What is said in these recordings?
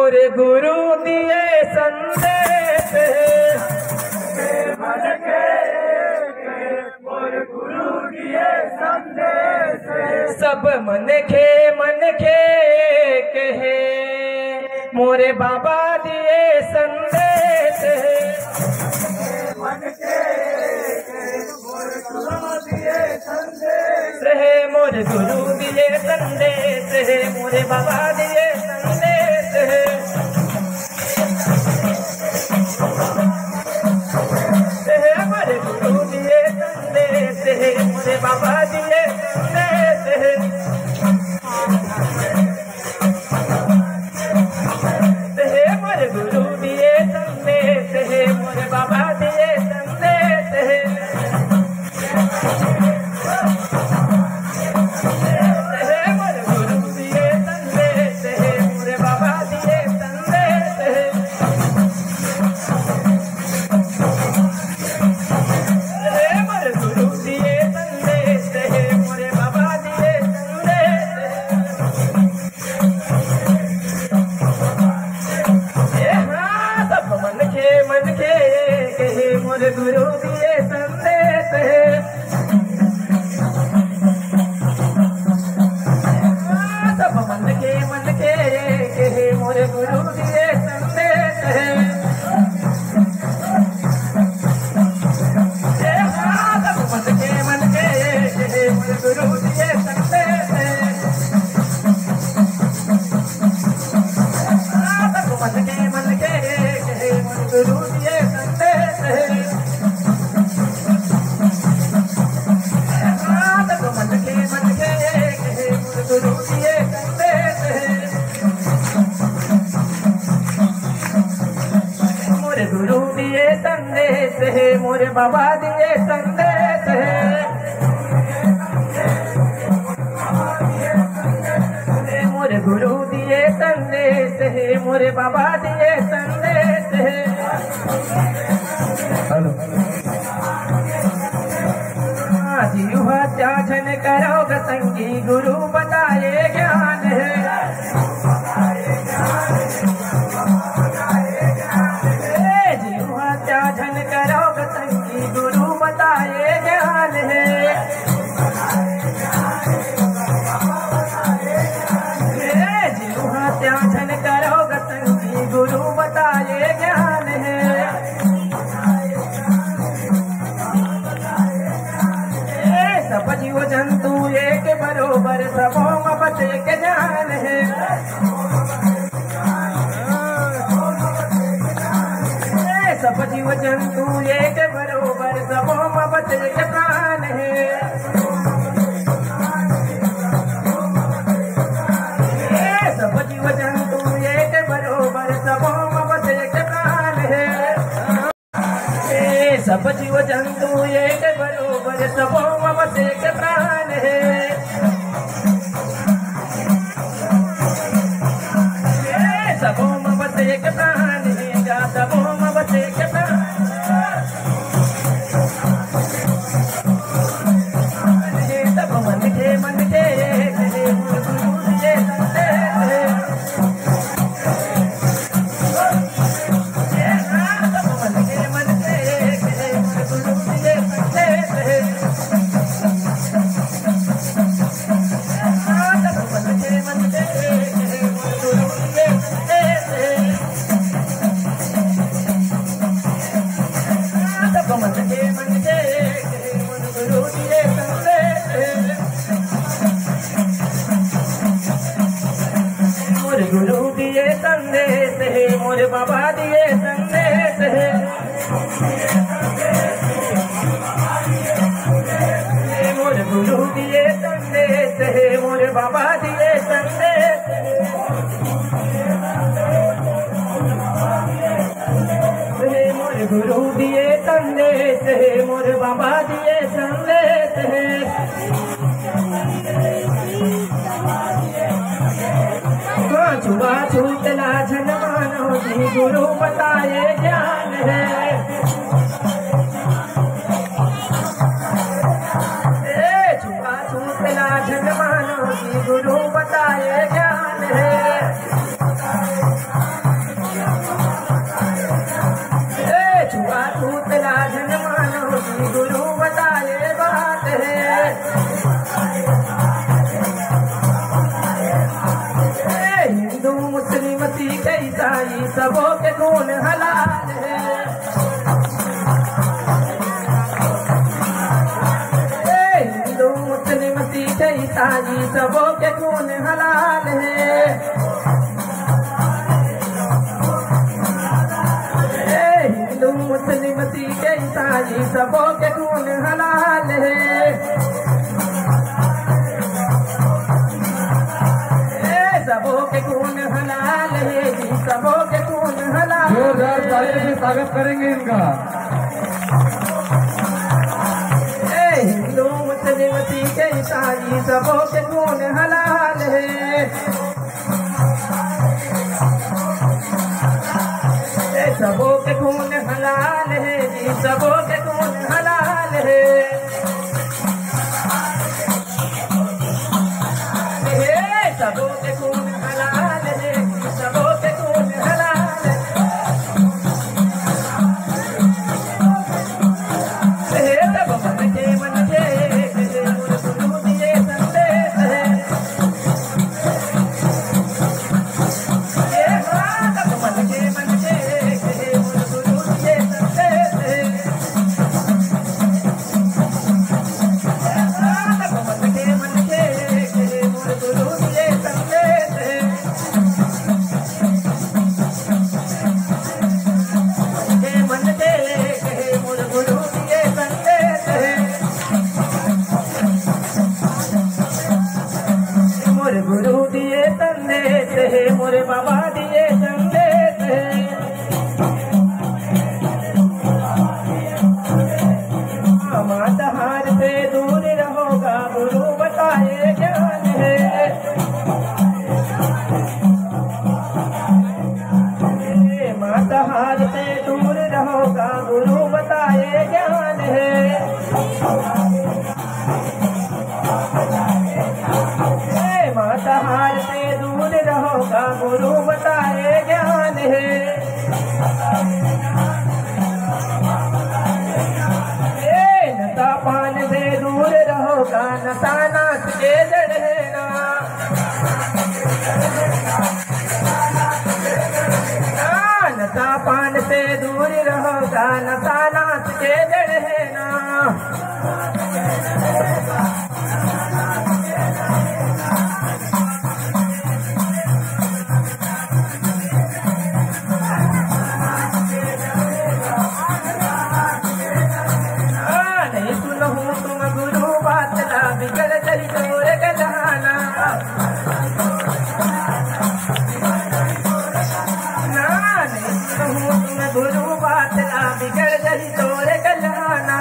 मोरे गुरु दिए संदेश मन के मोरे गुरु दिए संदेश सब मन के कहे मोरे बाबा दिए संदेश मन के मोरे गुरु दिए संदेश मोरे गुरु दिए संदेश मोरे बाबा दिए संदेश मोरे गुरु दिए संदेश मोरे बाबा दिए संदेश मोरे गुरु दिए संदेश मोरे बाबा दिए संदेश मोरे गुरु दिए संदेश मोरे बाबा दिए संदेश मोरे गुरु दिए संदेश मोरे बाबा दिए मन के कहे मोरे गुरु दिए संदेश सब मन के कहे मोरे गुरु दिए संदेश सब मन के कहे मोरे गुरु दिए संदेश मन के कहे गुरु दिए संदेश मन के कहे गुरु दिए संदेश मोरे गुरु दिए संदेश मोरे बाबा दिए संदेश मोरे गुरु दिए संदेश मोरे बाबा दिए संदेश जीव त्याजन करोग संगी गुरु बताए ज्ञान है जीव त्याजन करोग संगी गुरु बताए ज्ञान है जीव त्याजन करोग संगी गुरु बताए ज्ञान है सब जीव जंतु एक बरोबर सबों मत एक जान है सब जीव जंतु एक बरोबर सबों मत एक प्राण है सब जीव जंतु एक बरोबर सबों मत एक प्राण है सब जीव जंतु एक बरोबर सबों मत एक प्राण है सबों मत एक प्राण है सबों मत एक प्राण सब मन के गुरु दिए गुरु दिए संदेश मोरे बाबा दिए संदेश मोरे गुरु दिए संदेश मोरे बाबा दिए संदेश मोरे गुरु दिए संदेश मोरे बाबा दिए संदेश छुआ छूतला झन मानो जी गुरु बताए ज्ञान है छुआ छूतला झन मानो जी गुरु बताए ज्ञान है सबों के खून हलाल है। हिंदू मुस्लिम सिख ईसाई सबों के खून हलाल है। सबों के खून हलाल है जी, सबों के खून हलाल। जोरदार तालियों से स्वागत करेंगे इनका। हिंदू मुस्लिम सिख ईसाई सबों के खून हलाल है। सबों के खून हलाल है जी, सबों के खून हलाल है। सबों के खून हलाल है, सबों के खून हलाल है। सब मन के गुरु दिए संदेश है। सब मन के गुरु दिए संदेश है। सब मन के गुरु दिए संदेश है। मन के गुरु दिए संदेश है। मोर गुरु दिए संदेश है, मोरे बाबा दिए संदेश है। माता हार से दूर रहोगा, गुरु बताए ज्ञान है। माता हार से दूर रहोगा, गुरु बताए ज्ञान है। माता हार से दूर रहोगा, गुरु बताए ज्ञान है। नशा पान से दूर रहोगा, नशा नाच के जड़ है ना। नशा पान से दूर रहोगा, नशा नाच के जड़ है ना। नहीं सुनहूँ तुम गुरु बात ना, बिगड़ गई तोर गलाना। नहीं सुनहूँ तुम गुरु बात ना, बिगड़ गई तोर गलाना।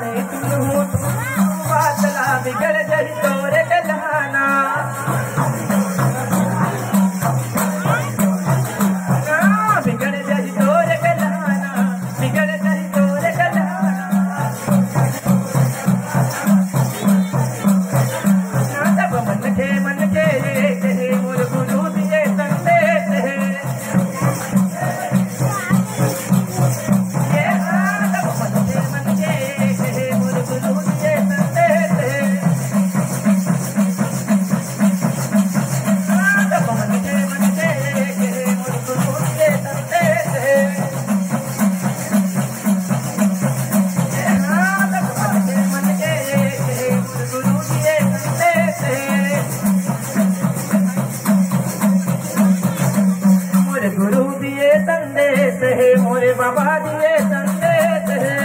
नहीं सुनहूँ तुम गुरु बात ना, बिगड़ गई तोर गलाना। बिगड़ गई तोर गलाना, बिगड़ गई तोर गलाना। सब मन के मोर गुरु दिए संदेश है। सब मन के मोर गुरु दिए संदेश है। सब मन के मोर गुरु दिए संदेश है। मन के गुरु दिए संदेश है। मोरे गुरु दिए संदेश है, मोरे बाबा दिए संदेश है।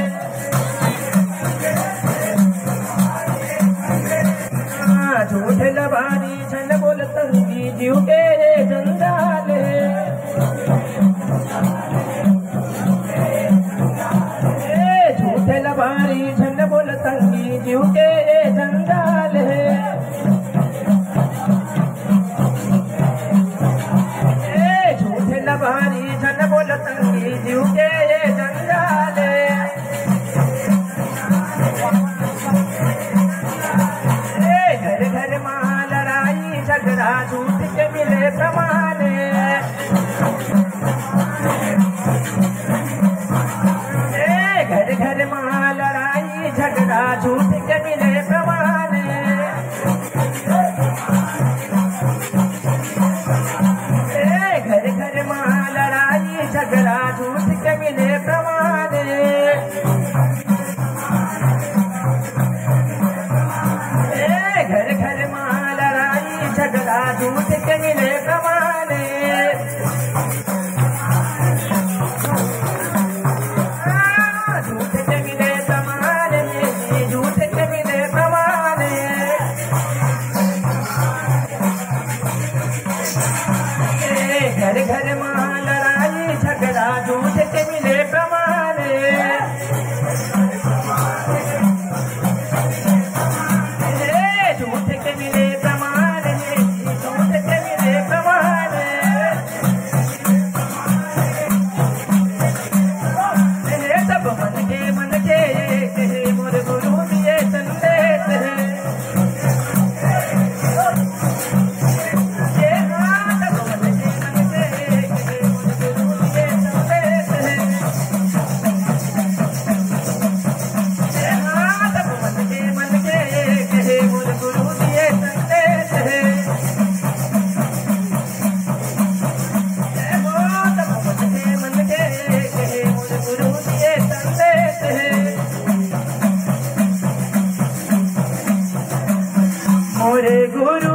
झूठ लबारी छन बोल संगी जीव के जंजाल है। झूठ लबारी छन बोल संगी जीव के जंजाल है। झूठ लबारी छन बोल संगी जीव के जंजाल है। घर घर मां लड़ाई झगड़ा, झूठ के मिले प्रमाण। घर घर मां लड़ाई झगड़ा, झूठ के मिले प्रमाण। घर घर मां लड़ाई झगड़ा, झूठ के मिले प्रमाण। झूठ के मिले प्रमाणे झूठ के मिले प्रमाणे झूठ के मिले प्रमाणे घर घर मां लड़ाई झगड़ा झूठ के मिले प्रमाणे झूठ के मिले प्रमाणे झूठ के मिले प्रमाणे सब मन के मोर गुरु दिए संदेश है मोरे गुरु